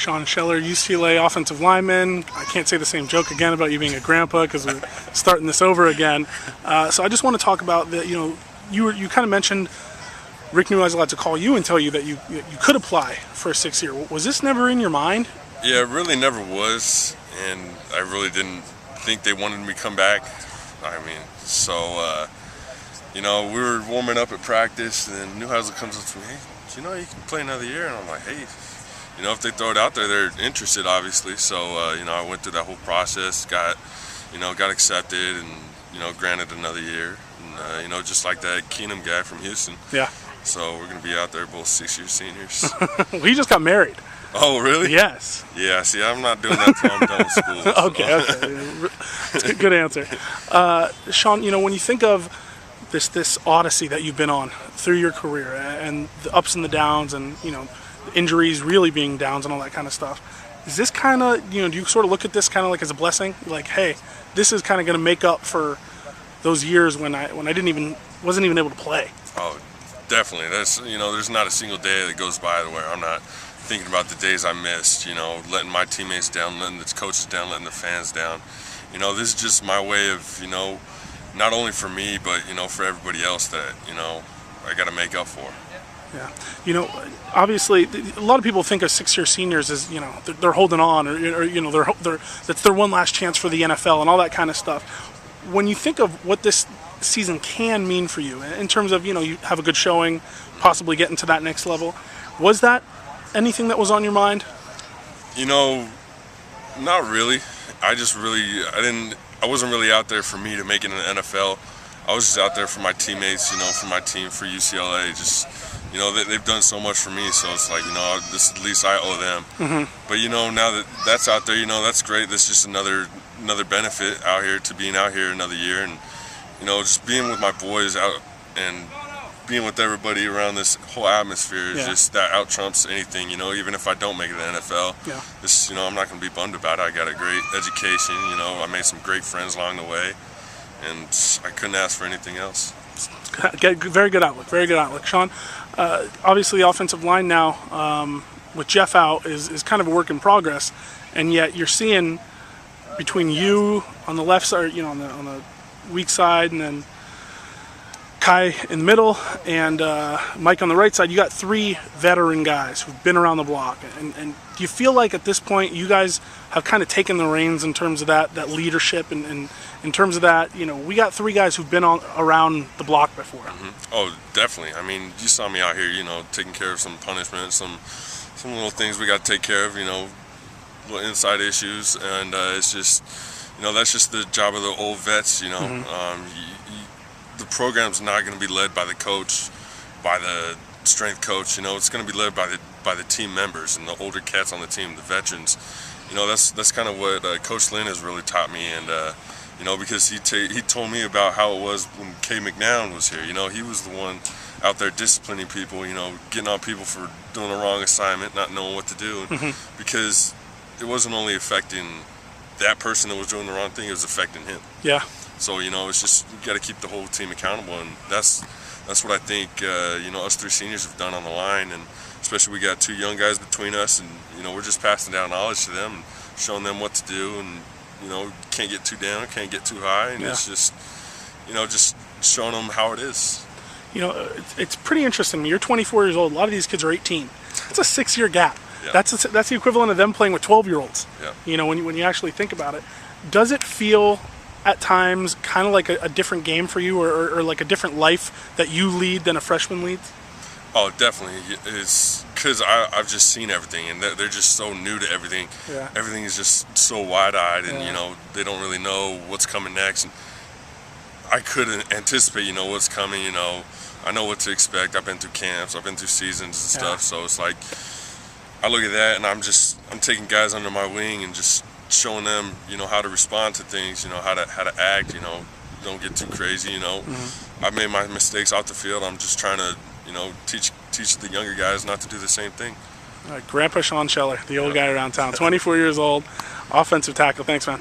Sean Scheller, UCLA offensive lineman. I can't say the same joke again about you being a grandpa because we're starting this over again. So I just want to talk about that. You kind of mentioned Rick knew I was allowed to call you and tell you that you could apply for a 6 year. Was this never in your mind? Yeah, it really never was, and I really didn't think they wanted me to come back. I mean, so we were warming up at practice, and Newhouse comes up to me, hey, you can play another year, and I'm like, hey, if they throw it out there, they're interested, obviously. So I went through that whole process, got accepted, and granted another year, and just like that Keenum guy from Houston. Yeah. So we're gonna be out there, both 6 year seniors. Well, you just got married. Oh, really? Yes. Yeah, see, I'm not doing that until I'm done with school. So. Okay. Good answer. Sean, when you think of this odyssey that you've been on through your career and the ups and the downs and, the injuries really being downs and all that kind of stuff, is this kind of, do you sort of look at this kind of like as a blessing? Like, hey, this is kind of going to make up for those years when I wasn't even able to play. Oh, definitely. That's, there's not a single day that goes by where I'm not thinking about the days I missed, letting my teammates down, letting the coaches down, letting the fans down. This is just my way of, not only for me, but, for everybody else that, I got to make up for. Yeah. Obviously, a lot of people think of 6 year seniors as, they're holding on or that's their one last chance for the NFL and all that kind of stuff. When you think of what this season can mean for you in terms of, you have a good showing, possibly getting to that next level, was that anything that was on your mind? Not really. I wasn't really out there for me to make it in the NFL. I was just out there for my teammates, for my team, for UCLA. Just, they've done so much for me, so it's like, this at least I owe them. Mm-hmm. But, now that that's out there, that's great. That's just another benefit out here to being out here another year. And, just being with my boys out and being with everybody around this whole atmosphere is just that out trumps anything, even if I don't make it to the NFL. Yeah. This, I'm not going to be bummed about it. I got a great education, I made some great friends along the way, and I couldn't ask for anything else. Very good outlook. Sean, obviously the offensive line now, with Jeff out, is kind of a work in progress, and yet you're seeing between you on the left side, on the weak side, and then Kai in the middle, and Mike on the right side, you got 3 veteran guys who've been around the block. And do you feel like at this point you guys have kind of taken the reins in terms of that leadership and in terms of that, we got 3 guys who've been around the block before? Mm-hmm. Oh, definitely. I mean, you saw me out here, taking care of some punishment, some little things we got to take care of, little inside issues, and it's just, that's just the job of the old vets, Mm-hmm. The program's not going to be led by the coach, by the strength coach. It's going to be led by the team members and the older cats on the team, the veterans. That's kind of what Coach Lynn has really taught me, and because he told me about how it was when K. McNown was here. He was the one out there disciplining people, getting on people for doing the wrong assignment, not knowing what to do, Mm-hmm. because it wasn't only affecting that person that was doing the wrong thing, it was affecting him. Yeah. So, it's just, you got to keep the whole team accountable, and that's what I think, us 3 seniors have done on the line, and especially we got 2 young guys between us, and, we're just passing down knowledge to them and showing them what to do, and, can't get too down, can't get too high, and it's just, just showing them how it is. It's pretty interesting. You're 24 years old. A lot of these kids are 18. It's a 6 year gap. Yeah. That's the equivalent of them playing with 12-year-olds. Yeah. When you actually think about it, does it feel at times kind of like a different game for you, or like a different life that you lead than a freshman leads? Oh, definitely. It's because I've just seen everything, and they're just so new to everything. Yeah. Everything is just so wide-eyed, and they don't really know what's coming next. And I couldn't anticipate, what's coming. I know what to expect. I've been through camps, I've been through seasons and stuff. So it's like I look at that, and I'm taking guys under my wing and just showing them, how to respond to things, how to act, don't get too crazy, Mm-hmm. I've made my mistakes out the field. I'm just trying to, teach the younger guys not to do the same thing. Grandpa Sean Scheller, the old guy around town, 24 years old, offensive tackle. Thanks, man.